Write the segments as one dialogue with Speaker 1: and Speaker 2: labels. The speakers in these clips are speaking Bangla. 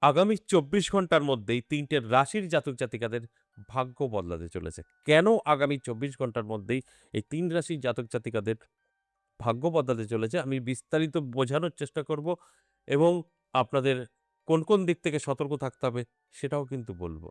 Speaker 1: আগামী ২৪ ঘন্টার মধ্যেই ৩ টে রাশির জাতক-জাতিকাদের ভাগ্য বদলাতে চলেছে। কেন আগামী ২৪ ঘন্টার মধ্যেই এই ৩ রাশির জাতক-জাতিকাদের ভাগ্য বদলাতে চলেছে আমি বিস্তারিত বোঝানোর চেষ্টা করব এবং আপনাদের কোন দিক থেকে সতর্ক থাকতে হবে সেটাও কিন্তু বলব।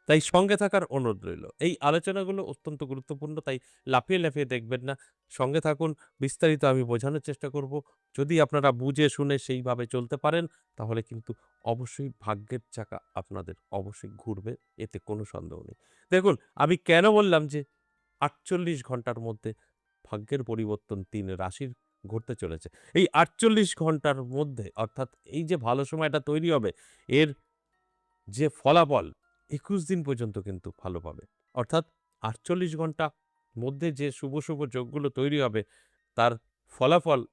Speaker 1: তাই সঙ্গে থাকার অনুরোধ রইল। এই আলোচনাগুলো অত্যন্ত গুরুত্বপূর্ণ তাই লাফিয়ে দেখবেন না। সঙ্গে থাকুন, বিস্তারিত আমি বোঝানোর চেষ্টা করব। যদি আপনারা বুঝে শুনে সেইভাবে চলতে পারেন তাহলে কিন্তু অবশ্যই ভাগ্যের চাকা আপনাদের অবশ্যই ঘুরবে, এতে কোনো সন্দেহ নেই। দেখুন, আমি কেন বললাম যে ৪৮ ঘন্টার মধ্যে ভাগ্যের পরিবর্তন ৩ রাশির ঘটতে চলেছে। এই ৪৮ ঘন্টার মধ্যে অর্থাৎ এই যে ভালো সময়টা তৈরি হবে এর যে ফলাফল ২১ দিন পর্যন্ত কিন্তু ভালো পাবে। অর্থাৎ ৪৮ ঘন্টা মধ্যে যে শুভ যোগগুলো তৈরি হবে তার ফলাফল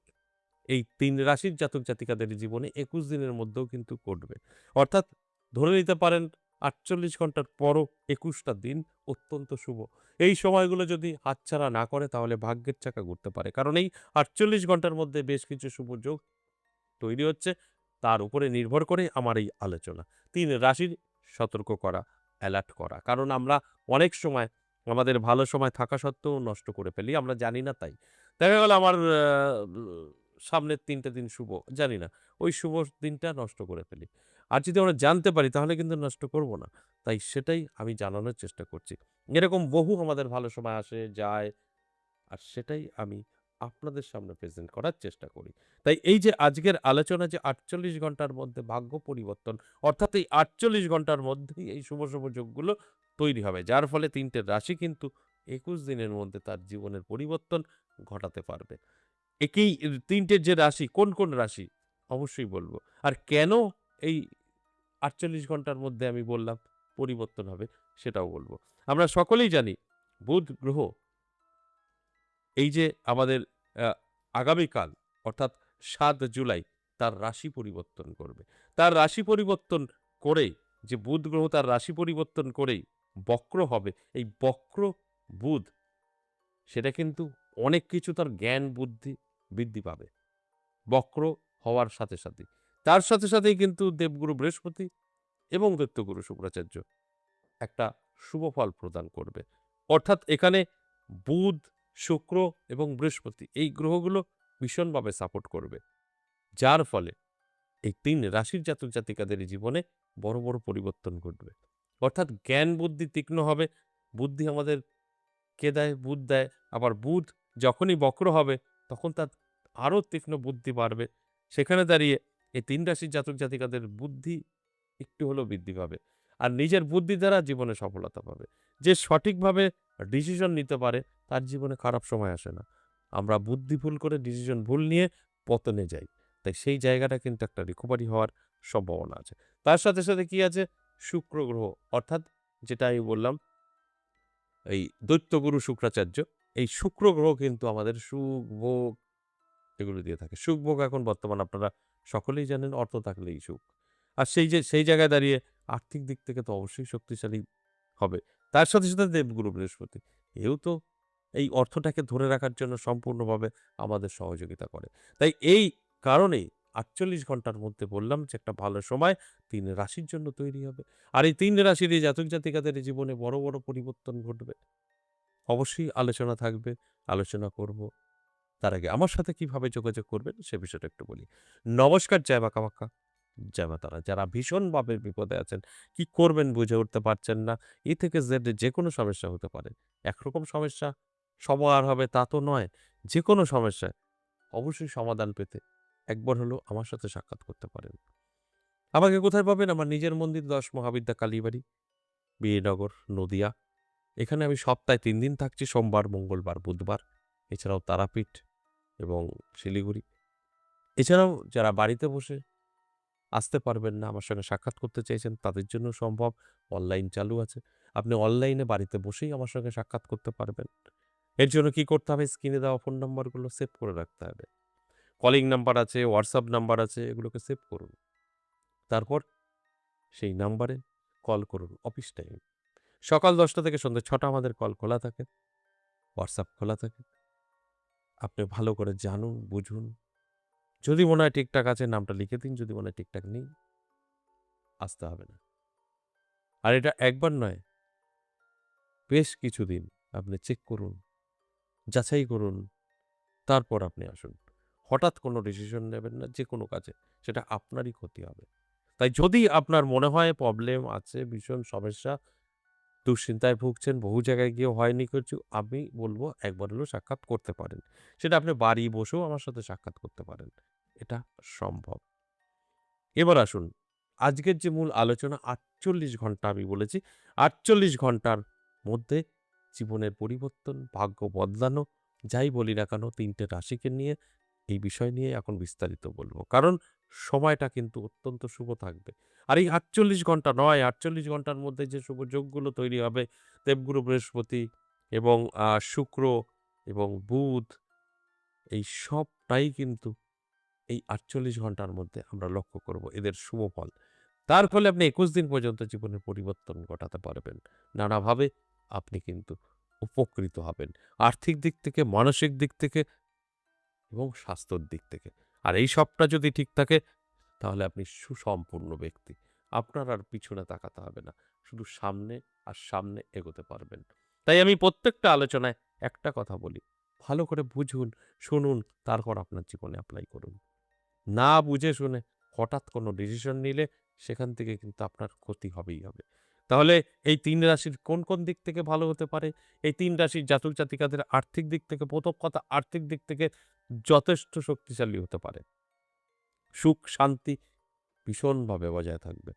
Speaker 1: এই ৩ রাশির জাতক-জাতিকাদের জীবনে ২১ দিনের মধ্যেও কিন্তু ঘটবে। অর্থাৎ ধরে নিতে পারেন ৪৮ ঘন্টার পরও ২১ টা দিন অত্যন্ত শুভ। এই সময়গুলো যদি হাতছাড়া না করে তাহলে ভাগ্যের চাকা ঘুরতে পারে। কারণ এই ৪৮ ঘন্টার মধ্যে বেশ কিছু শুভ যোগ তৈরি হচ্ছে। তার উপরে নির্ভর করে আমার এই আলোচনা। ৩ রাশির সতর্ক করা, এলার্ট করা। কারণ আমরা অনেক সময় আমাদের ভালো সময় থাকা সত্ত্বেও নষ্ট করে ফেলি। আমরা জানি না তাই। দেখা গেল আমার সামনের ৩ টে দিন শুভ, জানি না। ওই শুভ দিনটা নষ্ট করে ফেলি। আর যদি আমরা জানতে পারি তাহলে কিন্তু নষ্ট করব না। তাই সেটাই আমি জানানোর চেষ্টা করছি। এরকম বহু আমাদের ভালো সময় আসে, যায় আর সেটাই আমি আপনাদের সামনে প্রেজেন্ট করার চেষ্টা করি। তাই এই যে আজকের আলোচনা যে ৪৮ ঘন্টার মধ্যে ভাগ্য পরিবর্তন, অর্থাৎ এই ৪৮ ঘন্টার মধ্যেই এই শুভ যোগগুলো তৈরি হবে। যার ফলে ৩ টে রাশি কিন্তু ২১ দিনের মধ্যে তার জীবনের পরিবর্তন ঘটাতে পারবে। একেই ৩ টে যে রাশি কোন রাশি? অবশ্যই বলব। আর কেন এই ৪৮ ঘন্টার মধ্যে আমি বললাম পরিবর্তন হবে সেটাও বলব। আমরা সকলেই জানি বুধ গ্রহ এই যে আমাদের আ আগামীকাল অর্থাৎ ৭ জুলাই তার রাশি পরিবর্তন করবে। তার রাশি পরিবর্তন করেই যে বুধ গ্রহ তার রাশি পরিবর্তন করেই বক্র হবে। এই বক্র বুধ সেটা কিন্তু অনেক কিছু তার জ্ঞান বুদ্ধি বৃদ্ধি পাবে। বক্র হওয়ার সাথে। তার সাথেই কিন্তু দেবগুরু বৃহস্পতি এবং দৈত্যগুরু শুক্রাচার্য একটা শুভ ফল প্রদান করবে। অর্থাৎ এখানে বুধ, শুক্র এবং বৃহস্পতি এই গ্রহগুলো ভীষণভাবে সাপোর্ট করবে। যার ফলে এই ৩ রাশির জাতক-জাতিকাদের জীবনে বড় পরিবর্তন ঘটবে। অর্থাৎ জ্ঞান বুদ্ধি তীক্ষ্ণ হবে। বুদ্ধি আমাদের কে দেয়? বুধ দেয়। আবার বুধ যখনই বক্র হবে তখন তার আরো তীক্ষ্ণ বুদ্ধি বাড়বে। সেখানে দাঁড়িয়ে এই ৩ রাশির জাতক-জাতিকাদের বুদ্ধি একটু হলেও বৃদ্ধি পাবে। আর নিজের বুদ্ধি দ্বারা জীবনে সফলতা পাবে। যে সঠিকভাবে ডিসিশন নিতে পারে তার জীবনে খারাপ সময় আসে না। আমরা বুদ্ধি ভুল করে ডিসিশন ভুল নিয়ে পতনে যাই। তাই সেই জায়গাটা কিন্তু একটা রিকভারি হওয়ার সম্ভাবনা আছে। তার সাথে কি আছে? শুক্র গ্রহ অর্থাৎ যেটা আমি বললাম এই দৈত্যগুরু শুক্রাচার্য, এই শুক্র গ্রহ কিন্তু আমাদের সুখ, ভোগ এগুলো দিয়ে থাকে। সুখ, ভোগ এখন বর্তমান আপনারা সকলেই জানেন অর্থ থাকলেই সুখ। আর সেই জায়গায় দাঁড়িয়ে আর্থিক দিক থেকে তো অবশ্যই শক্তিশালী হবে। তার সাথে দেবগুরু বৃহস্পতি। এও তো এই অর্থটাকে ধরে রাখার জন্য সম্পূর্ণভাবে আমাদের সহযোগিতা করে। তাই এই কারণেই ৪৮ ঘন্টার মধ্যে বললাম যে একটা ভালো সময় ৩ রাশির জন্য তৈরি হবে। আর এই ৩ রাশির এই জাতক-জাতিকাদের জীবনে বড় পরিবর্তন ঘটবে। অবশ্যই আলোচনা থাকবে, আলোচনা করব। তার আগে আমার সাথে কিভাবে যোগাযোগ করবেন সে বিষয়টা একটু বলি। নমস্কার, জয় মা কামাখ্যা, জয় মা তারা। যারা ভীষণভাবে বিপদে আছেন, কি করবেন বুঝে উঠতে পারছেন না, এ থেকে জেড যেকোনো সমস্যা হতে পারে। একরকম সমস্যা সবার হবে তা তো নয়। যেকোনো সমস্যায় অবশ্যই সমাধান পেতে একবার হলেও আমার সাথে সাক্ষাৎ করতে পারেন। আমাকে কোথায় পাবেন? আমার নিজের মন্দির ১০ মহাবিদ্যা কালীবাড়ি, বিএনগর, নদিয়া। এখানে আমি সপ্তাহে ৩ দিন থাকছি সোমবার, মঙ্গলবার, বুধবার। এছাড়াও তারাপীঠ এবং শিলিগুড়ি। এছাড়াও যারা বাড়িতে বসে আসতে পারবেন না, আমার সঙ্গে সাক্ষাৎ করতে চাইছেন তাদের জন্য সম্ভব। অনলাইন চালু আছে। আপনি অনলাইনে বাড়িতে বসেই আমার সঙ্গে সাক্ষাৎ করতে পারবেন। এর জন্য কি করতে হবে? স্ক্রিনে দেওয়া ফোন নাম্বারগুলো সেভ করে রাখতে হবে। কলিং নাম্বার আছে, WhatsApp নাম্বার আছে, এগুলোকে সেভ করুন। তারপর সেই নাম্বারে কল করুন অফিস টাইমে। সকাল ১০টা থেকে সন্ধ্যে ৬টা আমাদের কল খোলা থাকে, WhatsApp খোলা থাকে। আপনি ভালো করে জানুন, বুঝুন। যদি মনে হয় ঠিকঠাক আছে নামটা লিখে দিন, যদি মনে হয় ঠিকঠাক নেই আসতে হবে না। আর এটা একবার নয়, বেশ কিছুদিন আপনি চেক করুন, যাচাই করুন, তারপর আপনি আসুন। হঠাৎ কোনো ডিসিশন নেবেন না যেকোনো কাজে। সেটা আপনারই ক্ষতি হবে। তাই যদি আপনার মনে হয় প্রবলেম আছে, ভীষণ সমস্যা, দুশ্চিন্তায় ভুগছেন, বহু জায়গায় গিয়েও হয়নি কিছু, আমি বলব একবার হলেও সাক্ষাৎ করতে পারেন। সেটা আপনি বাড়ি বসেও আমার সাথে সাক্ষাৎ করতে পারেন। এটা সম্ভব। এবার আসুন, আজকের যে মূল আলোচনা ৪৮ ঘন্টা আমি বলেছি, ৪৮ ঘন্টার মধ্যে জীবনের পরিবর্তন, ভাগ্য বদলানো, যাই বলি না কেন ৩ টে রাশিকে নিয়ে এই বিষয় নিয়ে এখন বিস্তারিত বলব। কারণ সময়টা কিন্তু অত্যন্ত শুভ থাকবে। আর এই ৪৮ ঘন্টা নয়, ৪৮ ঘন্টার মধ্যে যে শুভ যোগগুলো তৈরি হবে, দেবগুরু বৃহস্পতি এবং শুক্র এবং বুধ, এই সবটাই কিন্তু এই ৪৮ ঘন্টার মধ্যে আমরা লক্ষ্য করব এদের শুভ ফল। তার ফলে আপনি ২১ দিন পর্যন্ত জীবনের পরিবর্তন ঘটাতে পারবেন। নানাভাবে আপনি কিন্তু উপকৃত হবেন। আর্থিক দিক থেকে, মানসিক দিক থেকে এবং স্বাস্থ্যর দিক থেকে। আর এই সবটা যদি ঠিক থাকে তাহলে আপনি সুসম্পূর্ণ ব্যক্তি। আপনার আর পিছনে তাকাতে হবে না। শুধু সামনে আর সামনে এগোতে পারবেন। তাই আমি প্রত্যেকটা আলোচনায় একটা কথা বলি। ভালো করে বুঝুন, শুনুন, তারপর আপনার জীবনে এপ্লাই করুন। না বুঝে শুনে হঠাৎ কোনো ডিসিশন নিলে সেখান থেকে কিন্তু আপনার ক্ষতি হবেই হবে। তাহলে এই ৩ রাশির কোন দিক থেকে ভালো হতে পারে? এই ৩ রাশির জাতক-জাতিকাদের আর্থিক দিক থেকে, প্রথম কথা আর্থিক দিক থেকে যথেষ্ট শক্তিশালী হতে পারে। সুখ শান্তি ভীষণভাবে বজায় থাকবে।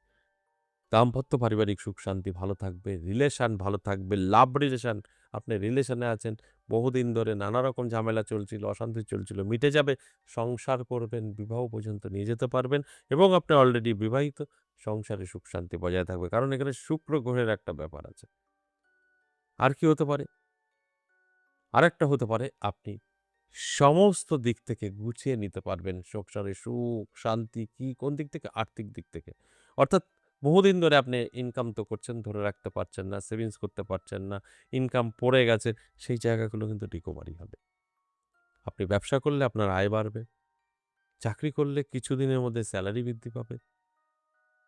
Speaker 1: দাম্পত্য পারিবারিক সুখ শান্তি ভালো থাকবে, রিলেশন ভালো থাকবে, লাভ রিলেশন, আপনি রিলেশনে আছেন, বহুদিন ধরে নানা রকম ঝামেলা চলছিল, অশান্তি চলছিল, মিটে যাবে। সংসার করবেন, বিবাহ পর্যন্ত নিয়ে যেতে পারবেন এবং আপনি অলরেডি বিবাহিত, সংসারে সুখ শান্তি বজায় থাকবে। কারণ এখানে শুক্র গ্রহের একটা ব্যাপার আছে। আর কি হতে পারে? আরেকটা হতে পারে আপনি সমস্ত দিক থেকে গুছিয়ে নিতে পারবেন সংসারে সুখ, শান্তি কি কোন দিক থেকে? আর্থিক দিক থেকে। অর্থাৎ বহুদিন ধরে আপনি ইনকাম তো করছেন, ধরে রাখতে পারছেন না, সেভিংস করতে পারছেন না, ইনকাম পড়ে গেছে, সেই জায়গাগুলো কিন্তু রিকভারি হবে। আপনি ব্যবসা করলে আপনার আয় বাড়বে, চাকরি করলে কিছুদিনের মধ্যে সেলারি বৃদ্ধি পাবে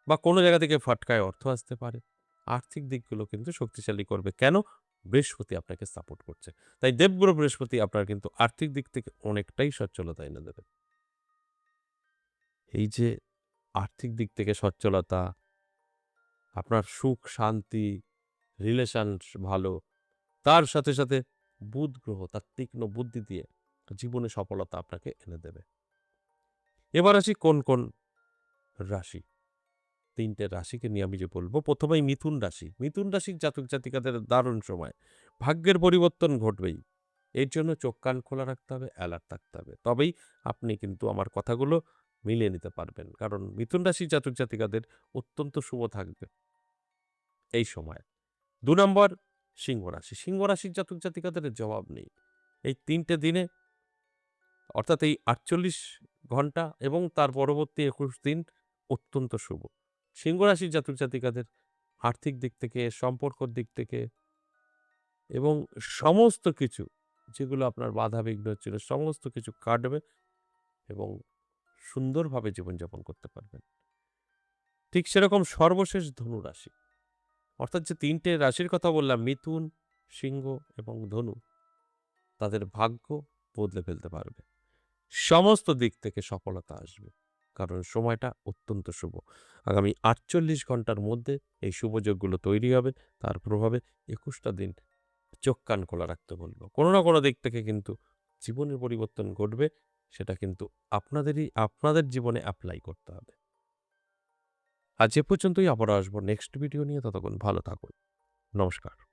Speaker 1: বা কোনো জায়গা থেকে ফাটকায় অর্থ আসতে পারে। আর্থিক দিকগুলো কিন্তু শক্তিশালী করবে। কেন? বৃহস্পতি আপনাকে সাপোর্ট করছে। তাই দেবগুরু বৃহস্পতি আপনার কিন্তু আর্থিক দিক থেকে অনেকটাই সচ্ছলতা এনে দেবে। এই যে আর্থিক দিক থেকে সচ্ছলতা, আপনার সুখ, শান্তি, রিলেশন ভালো, তার সাথে বুধ গ্রহ তার তীক্ষ্ণ বুদ্ধি দিয়ে জীবনে সফলতা আপনাকে এনে দেবে। এবার আসি কোন রাশি? ৩ টে রাশিকে নিয়ে আমি যে বলব, ১ম এই মিথুন রাশি। মিথুন রাশির জাতক-জাতিকাদের দারুণ সময়। ভাগ্যের পরিবর্তন ঘটবেই। এর জন্য চোখ কান খোলা রাখতে হবে, অ্যালার্ট থাকতে হবে। তবেই আপনি কিন্তু আমার কথাগুলো মিলিয়ে নিতে পারবেন। কারণ মিথুন রাশির জাতক-জাতিকাদের অত্যন্ত শুভ থাকবে এই সময়। ২ নম্বর সিংহ রাশি। সিংহ রাশির জাতক-জাতিকাদের জবাব নেই। এই ৩ টে দিনে অর্থাৎ এই ৪৮ ঘন্টা এবং তার পরবর্তী ২১ দিন অত্যন্ত শুভ। সিংহ রাশির জাতক-জাতিকাদের আর্থিক দিক থেকে, সম্পর্কর দিক থেকে এবং সমস্ত কিছু যেগুলো আপনার বাধা-বিঘ্ন ছিল সমস্ত কিছু কাটবে এবং সুন্দরভাবে জীবনযাপন করতে পারবেন। ঠিক সেরকম সর্বশেষ ধনু রাশি। অর্থাৎ যে ৩ টে রাশির কথা বললাম মিথুন, সিংহ এবং ধনু, তাদের ভাগ্য বদলে ফেলতে পারবে। সমস্ত দিক থেকে সফলতা আসবে। কারণ সময়টা অত্যন্ত শুভ। আগামী ৪৮ ঘন্টার মধ্যে এই শুভ যোগগুলো তৈরি হবে। তার প্রভাবে ২১ টা দিন চোখ কান খোলা রাখতে বলব। কোনো না কোনো দিক থেকে কিন্তু জীবনের পরিবর্তন ঘটবে। সেটা কিন্তু আপনাদের জীবনে এপ্লাই করতে হবে। আজ এ পর্যন্তই, আবারও আসবো নেক্সট ভিডিও নিয়ে। ততক্ষণ ভালো থাকুন। নমস্কার।